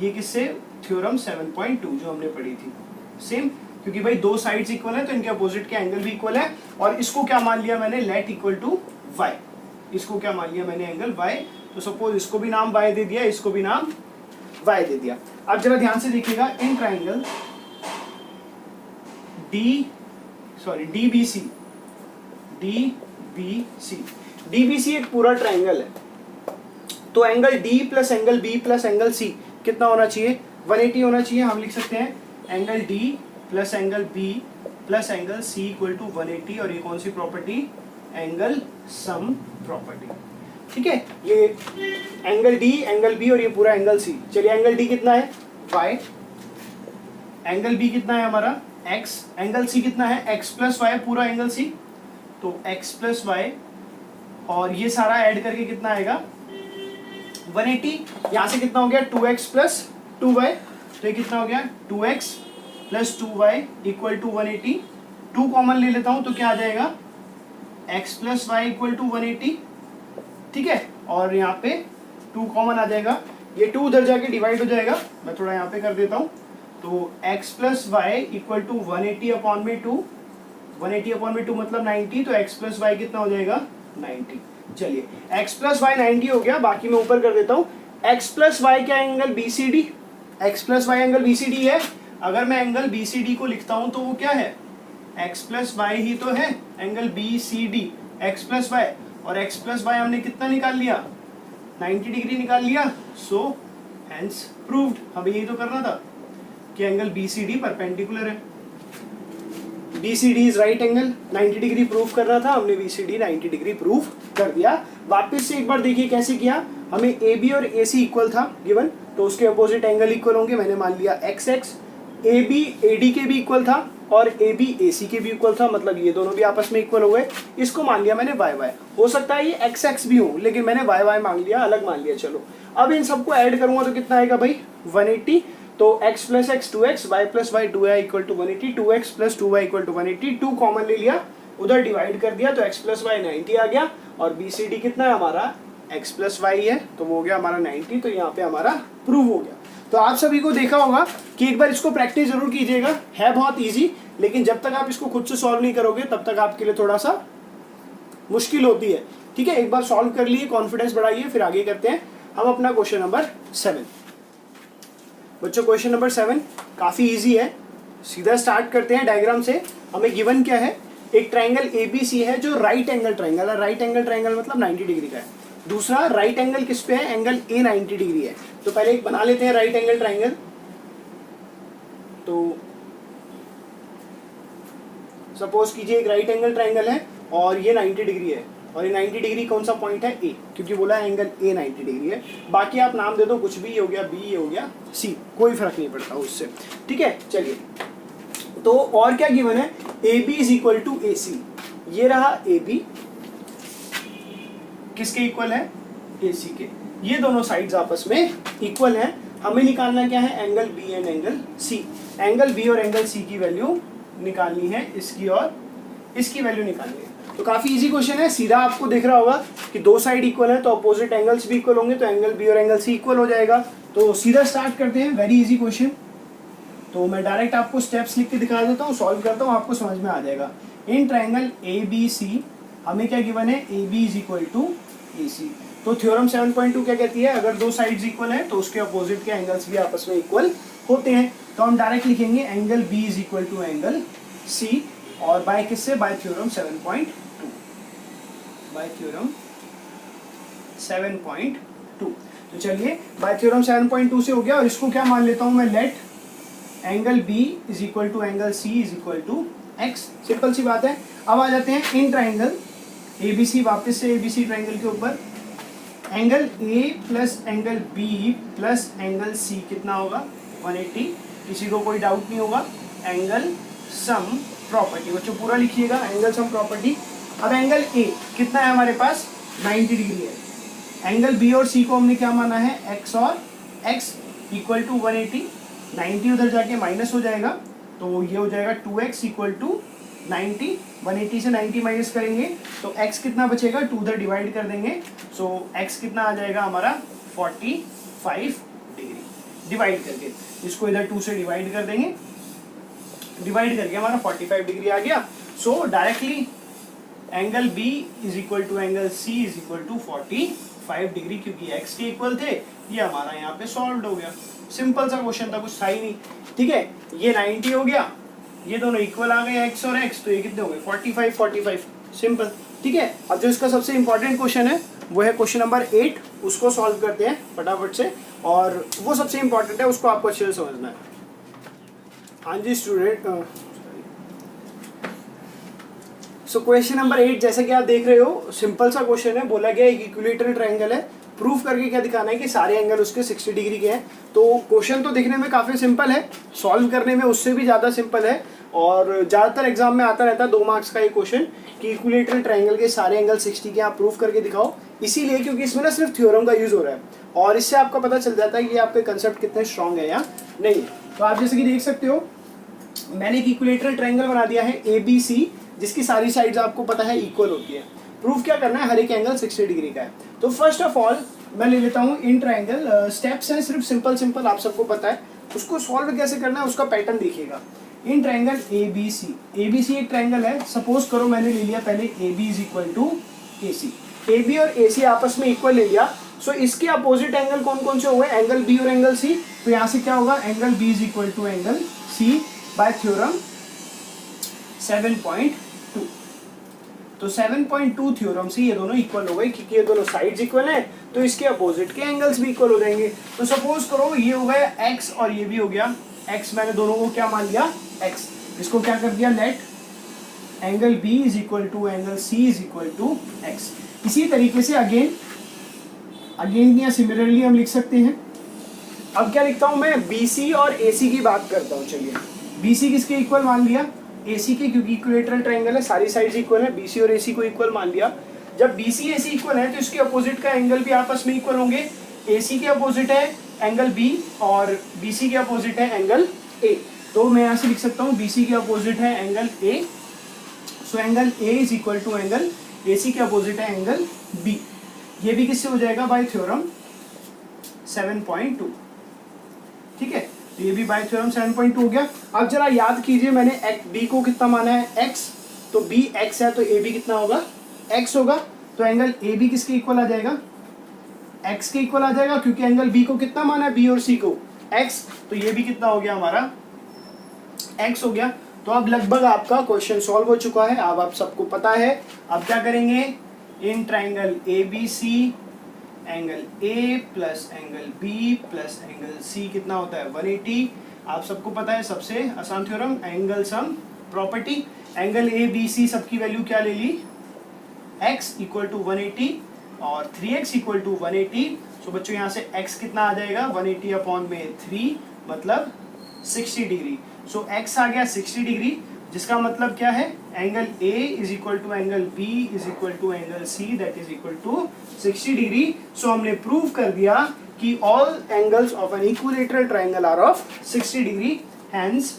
ये किससे, थ्योरम 7.2 जो हमने पढ़ी थी, सेम, क्योंकि भाई दो साइड्स इक्वल है तो इनके अपोजिट के एंगल भी इक्वल है। और इसको क्या मान लिया मैंने, लेट इक्वल टू y, इसको क्या मान लिया मैंने, एंगल y। तो सपोज इसको भी नाम y दे दिया, इसको भी नाम y दे दिया। अब जरा ध्यान से देखिएगा, इन ट्राइंगल DBC एक पूरा ट्राइंगल है, तो angle D plus angle B plus angle C कितना होना चाहिए, 180 होना चाहिए। हम लिख सकते हैं angle D plus angle B plus angle C equal to 180, और ये कौन सी प्रॉपर्टी, एंगल सम प्रॉपर्टी, ठीक है। ये एंगल D, एंगल B और ये पूरा एंगल C। चलिए एंगल D कितना है, y, एंगल B कितना है हमारा x, एंगल C कितना है x प्लस वाई, पूरा एंगल C, तो x प्लस वाई, और ये सारा ऐड करके कितना आएगा 180। यहाँ से कितना हो गया 2x प्लस 2y, तो ये कितना हो गया 2x plus 2y equal to 180। 2 common ले लेता हूँ तो क्या आ जाएगा, x plus y equal to 180, ठीक है। और यहाँ पे 2 कॉमन आ जाएगा, ये 2 उधर जाके डिवाइड हो जाएगा, मैं थोड़ा यहाँ पे कर देता हूँ। तो x plus y equal to 180 upon में 2, 180 अपॉन में 2 मतलब 90, तो x प्लस वाई कितना हो जाएगा 90। चलिए x प्लस वाई 90 हो गया, बाकी मैं ऊपर कर देता हूँ। x प्लस वाई क्या angle BCD, x plus y angle BCD है। अगर मैं एंगल BCD को लिखता हूँ तो वो क्या है, x प्लस वाई ही तो है, angle BCD x plus y, और x प्लस वाई हमने कितना निकाल लिया, 90 डिग्री निकाल लिया। सो हेंस प्रूव्ड, हमें यही तो करना था कि एंगल BCD परपेंडिकुलर है, BCD is right angle, 90 degree proof करना था, हमने BCD 90 डिग्री प्रूफ कर दिया। वापस से एक बार देखिए कैसे किया, हमें AB और AC इक्वल था गिवन, तो उसके अपोजिट एंगल इक्वल होंगे, मैंने मान लिया XX। AB AD के भी इक्वल था और AB AC के भी इक्वल था, मतलब ये दोनों भी आपस में इक्वल हो गए। इसको मान लिया मैंने YY, हो सकता है ये XX भी हो, लेकिन मैंने YY मान लिया, अलग मान लिया। चलो अब इन सबको ऐड करूंगा तो कितना आएगा भाई 180, तो x plus x 2x, y plus y 2y equal to 180, 2x plus 2y equal to 180, 2 common ले लिया, उधर डिवाइड कर दिया, तो x प्लस y 90 आ गया। और BCD कितना है हमारा, x प्लस y है, तो वो हो गया हमारा 90, तो यहाँ पे हमारा प्रूव हो गया। तो आप सभी को देखा होगा कि एक बार इसको प्रैक्टिस जरूर कीजिएगा, है बहुत ईजी, लेकिन जब तक आप इसको खुद से सॉल्व नहीं करोगे तब तक आपके लिए थोड़ा सा मुश्किल होती है, ठीक है। एक बार सॉल्व कर लिए, कॉन्फिडेंस बढ़ाइए, फिर आगे करते हैं हम अपना क्वेश्चन नंबर 7। बच्चों क्वेश्चन नंबर 7 काफ़ी इजी है, सीधा स्टार्ट करते हैं डायग्राम से। हमें गिवन क्या है, एक ट्राइंगल ABC है जो राइट एंगल ट्राइंगल है, राइट एंगल ट्राइंगल मतलब 90 डिग्री का है। दूसरा राइट एंगल किस पे है, एंगल A 90 डिग्री है। तो पहले एक बना लेते हैं राइट एंगल ट्राइंगल। तो सपोज कीजिए एक राइट एंगल ट्राइंगल है और ये 90 डिग्री है, और ये 90 डिग्री कौन सा पॉइंट है, A, क्योंकि बोला है एंगल A 90 डिग्री है। बाकी आप नाम दे दो कुछ भी, ये हो गया B, ये हो गया C, कोई फर्क नहीं पड़ता उससे, ठीक है। चलिए तो और क्या गिवन है, AB is equal to AC, ये रहा AB, किसके इक्वल है, AC के। ये दोनों साइड्स आपस में इक्वल हैं। हमें निकालना क्या है, angle B and angle C। Angle B और एंगल C की वैल्यू निकालनी है, इसकी और इसकी वैल्यू निकालनी है। तो काफी इजी क्वेश्चन है, सीधा आपको दिख रहा होगा कि दो साइड इक्वल है तो अपोजिट एंगल्स भी इक्वल होंगे, तो एंगल B और एंगल C इक्वल हो जाएगा। तो सीधा स्टार्ट करते हैं, वेरी इजी क्वेश्चन। तो मैं डायरेक्ट आपको स्टेप्स लिख के दिखा देता हूँ, सॉल्व करता हूँ, आपको समझ में आ जाएगा। इन ट्राइंगल ए बी सी हमें क्या गिवन है, A B is equal to A C. तो थ्योरम 7.2 क्या कहती है, अगर दो साइड्स इक्वल हैं तो उसके अपोजिट के एंगल्स भी आपस में इक्वल होते हैं। तो हम डायरेक्ट लिखेंगे angle B is equal to angle C, और बाय किससे, बाय थ्योरम 7.2, बाय थ्योरम 7.2। तो चलिए बाय थ्योरम 7.2 से हो गया, और इसको क्या मान लेता हूं मैं, let angle B is equal to angle C is equal to X. Simple सी बात है। अब आ जाते हैं इन ट्राइंगल एबीसी, वापस से एबीसी ट्राइंगल के ऊपर angle A plus angle B plus angle C कितना होगा, 180। किसी को कोई डाउट नहीं होगा। एंगल सम प्रॉपर्टी, बच्चों पूरा लिखिएगा, एंगल सम प्रॉपर्टी। अब एंगल ए कितना है हमारे पास, 90 डिग्री है। एंगल बी और सी को हमने क्या माना है, एक्स और एक्स इक्वल टू 180। 90 उधर जाके माइनस हो जाएगा, तो ये हो जाएगा 2x इक्वल टू 90। 180 से 90 माइनस करेंगे तो x कितना बचेगा, 2 उधर डिवाइड कर देंगे, सो x कितना आ जाएगा हमारा 45 डिग्री। डिवाइड करके इसको इधर 2 से डिवाइड कर देंगे, डिवाइड करके हमारा 45 डिग्री आ गया। So directly angle B is equal to angle C is equal to 45 degree, क्योंकि x के इक्वल थे, ये हमारा यहाँ पे सॉल्व हो गया। सिंपल सा क्वेश्चन था, कुछ था ही नहीं। ठीक है, ये 90 हो गया, ये दोनों इक्वल आ गए x और x, तो ये कितने हो गए 45 सिंपल। ठीक है, अब जो इसका सबसे इंपॉर्टेंट क्वेश्चन है वो है क्वेश्चन नंबर 8, उसको सॉल्व करते हैं फटाफट से, और वो सबसे इंपॉर्टेंट है, उसको आपको अच्छे से समझना है। हाँ जी स्टूडेंट, सो क्वेश्चन नंबर 8 जैसा कि आप देख रहे हो, सिंपल सा क्वेश्चन है। बोला गया एक इक्विलेटरल ट्रायंगल है, प्रूफ करके क्या दिखाना है कि सारे एंगल उसके 60 डिग्री के हैं। तो क्वेश्चन तो दिखने में काफ़ी सिंपल है, सॉल्व करने में उससे भी ज़्यादा सिंपल है, और ज़्यादातर एग्जाम में आता रहता है 2 मार्क्स का ये क्वेश्चन कि इक्विलेटरल ट्रायंगल के सारे एंगल 60 के आप प्रूफ करके दिखाओ। इसीलिए क्योंकि इसमें ना सिर्फ थ्योरम का यूज़ हो रहा है, और इससे आपको पता चल जाता है कि आपके कंसेप्ट कितने स्ट्रॉन्ग है या नहीं। तो आप जैसे कि देख सकते हो, मैंने एक इक्विलेटरल ट्रायंगल बना दिया है ABC, जिसकी सारी साइड्स आपको पता है इक्वल होती है। प्रूफ क्या करना है, हर एक एंगल 60 डिग्री का है। तो फर्स्ट ऑफ ऑल मैं ले लेता हूँ इन ट्रायंगल, स्टेप्स हैं सिर्फ सिंपल आप सबको पता है, उसको सॉल्व कैसे करना है उसका पैटर्न देखिएगा। इन ट्रायंगल ABC एक ट्रायंगल है, सपोज करो मैंने ले लिया पहले AB is equal to AC, AB और AC आपस में इक्वल ले लिया। सो इसके अपोजिट एंगल कौन कौन से हुए, एंगल B और एंगल C। तो यहाँ से क्या होगा, angle B is equal to angle C by theorem 7.2। तो 7.2 थ्योरम से ये दोनों इक्वल हो गए, क्योंकि ये दोनों साइड्स इक्वल हैं, तो इसके अपोजिट के एंगल्स भी इक्वल हो जाएंगे। तो सपोज करो ये हो गया x और ये भी हो गया x, मैंने दोनों को क्या मान लिया x, इसको क्या कर दिया, let angle B is equal to angle C is equal to x। इसी तरीके से अगेन या सिमिलरली हम लिख सकते हैं। अब क्या लिखता हूं मैं, BC और AC की बात करता हूं। चलिए BC किसके इक्वल मान लिया, AC के, क्योंकि इक्विलेटरल ट्रायंगल है, सारी साइड्स इक्वल है, BC और AC को इक्वल मान लिया। जब BC AC इक्वल है तो इसके अपोजिट का एंगल भी आपस में इक्वल होंगे। AC के अपोजिट है एंगल B और BC के अपोजिट है एंगल A। तो मैं यहाँ से लिख सकता हूँ BC के अपोजिट है angle A, so angle A is equal to angle AC के अपोजिट है एंगल B। ये भी किससे हो जाएगा, बाय थ्योरम 7.2। ठीक है, तो ये भी बाय थ्योरम 7.2 हो गया। अब जरा याद कीजिए, मैंने B को कितना माना है x, तो B x है, तो AB कितना होगा, x होगा। तो एंगल AB किसके इक्वल आ जाएगा, x के इक्वल आ जाएगा, क्योंकि एंगल B को कितना माना है, B और C को x, तो ये भी कितना हो गया हमारा x हो गया। तो अब लगभग आपका क्वेश्चन सॉल्व हो चुका है, अब आप सबको पता है। अब क्या करेंगे, in triangle ABC angle A plus angle B plus angle C कितना होता है 180। आप सबको पता है सबसे आसान theorem, angle sum property. Angle ABC सबकी वैल्यू क्या ले ली, x इक्वल टू 180 और 3x इक्वल टू 180। सो बच्चों यहाँ से x कितना आ जाएगा, 180 अपॉन में 3 मतलब 60 डिग्री। सो x आ गया 60 डिग्री, जिसका मतलब क्या है, angle A is equal to angle B is equal to angle C that is equal to 60 degree. So हमने प्रूव कर दिया कि all angles of an equilateral triangle are of 60 degree, hence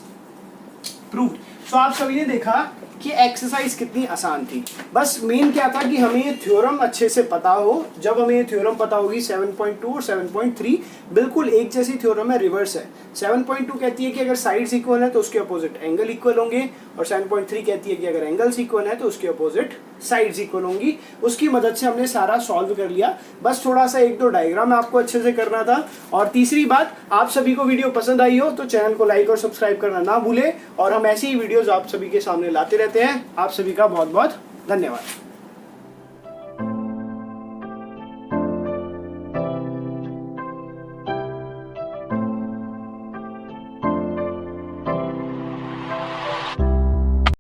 proved. So आप सभी ने देखा कि exercise कितनी आसान थी। बस मेन क्या था कि हमें ये थ्योरम अच्छे से पता हो। जब हमें ये थ्योरम पता होगी 7.2 और 7.3 बिल्कुल एक जैसी थ्योरम है, रिवर्स है। 7.2 कहती है कि अगर साइड्स इक्वल है तो उसके अपोजिट एंगल इक्वल होंगे, और 7.3 कहती है कि अगर एंगल्स इक्वल है तो उसके अपोजिट साइड्स इक्वल होंगी। उसकी मदद से हमने सारा सॉल्व कर लिया। बस थोड़ा सा एक दो डायग्राम आपको अच्छे से करना था। और तीसरी बात, आप सभी को वीडियो पसंद आई हो तो चैनल को लाइक और सब्सक्राइब करना ना भूलें, और हम ऐसी ही वीडियोस आप सभी के सामने लाते रहते हैं। आप सभी का बहुत बहुत धन्यवाद।